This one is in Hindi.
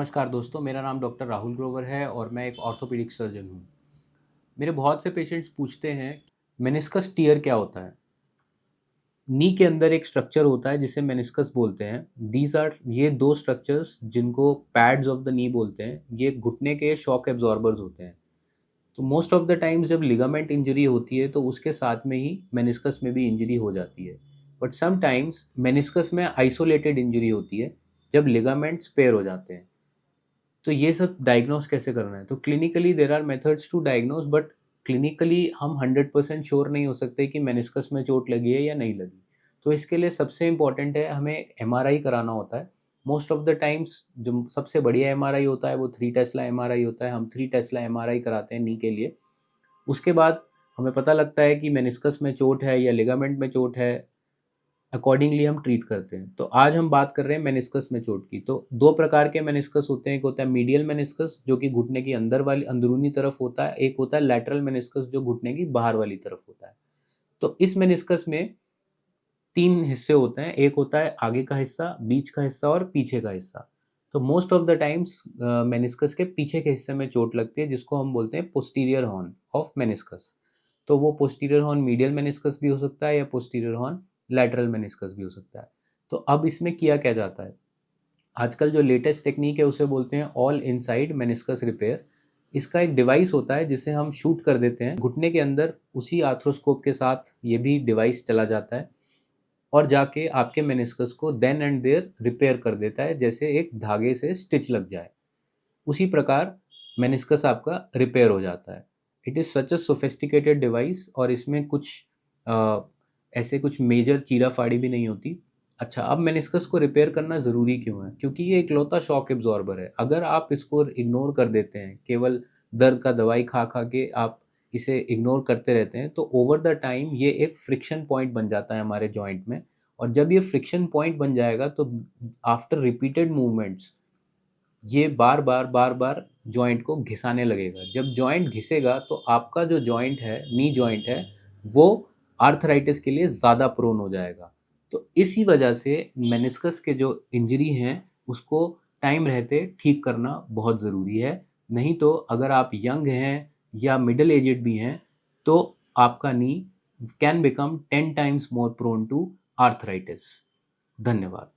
नमस्कार दोस्तों, मेरा नाम डॉक्टर राहुल ग्रोवर है और मैं एक ऑर्थोपेडिक सर्जन हूँ। मेरे बहुत से पेशेंट्स पूछते हैं, मेनिस्कस टियर क्या होता है? नी के अंदर एक स्ट्रक्चर होता है जिसे मेनिस्कस बोलते हैं। ये 2 स्ट्रक्चर्स जिनको पैड्स ऑफ द नी बोलते हैं, ये घुटने के शॉक एब्जॉर्बर्स होते हैं। तो मोस्ट ऑफ द टाइम्स जब लिगामेंट इंजरी होती है तो उसके साथ में ही मेनिस्कस में भी इंजरी हो जाती है। बट समटाइम्स मेनिस्कस में आइसोलेटेड इंजरी होती है, जब लिगामेंट स्पेयर हो जाते हैं। तो ये सब डायग्नोस कैसे करना है? तो clinically there are methods to diagnose, but clinically हम 100% श्योर नहीं हो सकते कि मेनिस्कस में चोट लगी है या नहीं लगी। तो इसके लिए सबसे इम्पोर्टेंट है, हमें एमआरआई कराना होता है। मोस्ट ऑफ द टाइम्स जो सबसे बढ़िया एमआरआई होता है वो 3 टेस्ला एमआरआई होता है। हम 3 टेस्ला एमआरआई कराते हैं नी के लिए। उसके बाद हमें पता लगता है कि मेनिस्कस में चोट है या लिगामेंट में चोट है। अकॉर्डिंगली हम ट्रीट करते हैं। तो आज हम बात कर रहे हैं मेनिस्कस में चोट की। तो 2 प्रकार के मेनिस्कस होते हैं। एक होता है मीडियल मेनिस्कस जो कि घुटने की अंदर वाली अंदरूनी तरफ होता है। एक होता है लैटरल मेनिस्कस जो घुटने की बाहर वाली तरफ होता है। तो इस मेनिस्कस में 3 हिस्से होते हैं। एक होता है आगे का हिस्सा, बीच का हिस्सा और पीछे का हिस्सा। तो most of the times meniscus के पीछे के हिस्से में चोट लगती है जिसको हम बोलते हैं पोस्टीरियर हॉर्न ऑफ मेनिस्कस। तो वो पोस्टीरियर हॉर्न मीडियल मेनिस्कस भी हो सकता है या पोस्टीरियर हॉर्न लैटरल मेनिस्कस भी हो सकता है। तो अब इसमें किया क्या जाता है? आजकल जो लेटेस्ट टेक्निक है उसे बोलते हैं ऑल इनसाइड मेनिस्कस रिपेयर। इसका एक डिवाइस होता है जिसे हम शूट कर देते हैं घुटने के अंदर। उसी आर्थ्रोस्कोप के साथ ये भी डिवाइस चला जाता है और जाके आपके मेनिस्कस को देन एंड देयर रिपेयर कर देता है, जैसे एक धागे से स्टिच लग जाए। उसी प्रकार मेनिस्कस आपका रिपेयर हो जाता है। It is such a sophisticated device और इसमें कुछ अ, ऐसे कुछ मेजर चीरा-फाड़ी भी नहीं होती। अच्छा, अब मेनिस्कस को रिपेयर करना ज़रूरी क्यों है? क्योंकि ये इकलौता शॉक एब्ज़ॉर्बर है। अगर आप इसको इग्नोर कर देते हैं, केवल दर्द का दवाई खा-खा के आप इसे इग्नोर करते रहते हैं, तो ओवर द टाइम ये एक फ्रिक्शन पॉइंट बन जाता है हमारे जॉइंट में। और जब ये फ्रिक्शन पॉइंट बन जाएगा तो आफ्टर रिपीटेड मूवमेंट्स ये बार-बार, बार-बार जॉइंट को घिसाने लगेगा। जब जॉइंट घिसेगा तो आपका जो जॉइंट है, नी जॉइंट है, वो आर्थराइटिस के लिए ज़्यादा प्रोन हो जाएगा। तो इसी वजह से मेनिस्कस के जो इंजरी हैं, उसको टाइम रहते ठीक करना बहुत ज़रूरी है। नहीं तो अगर आप यंग हैं या मिडल एजेड भी हैं, तो आपका knee can become 10 times more prone to arthritis. धन्यवाद।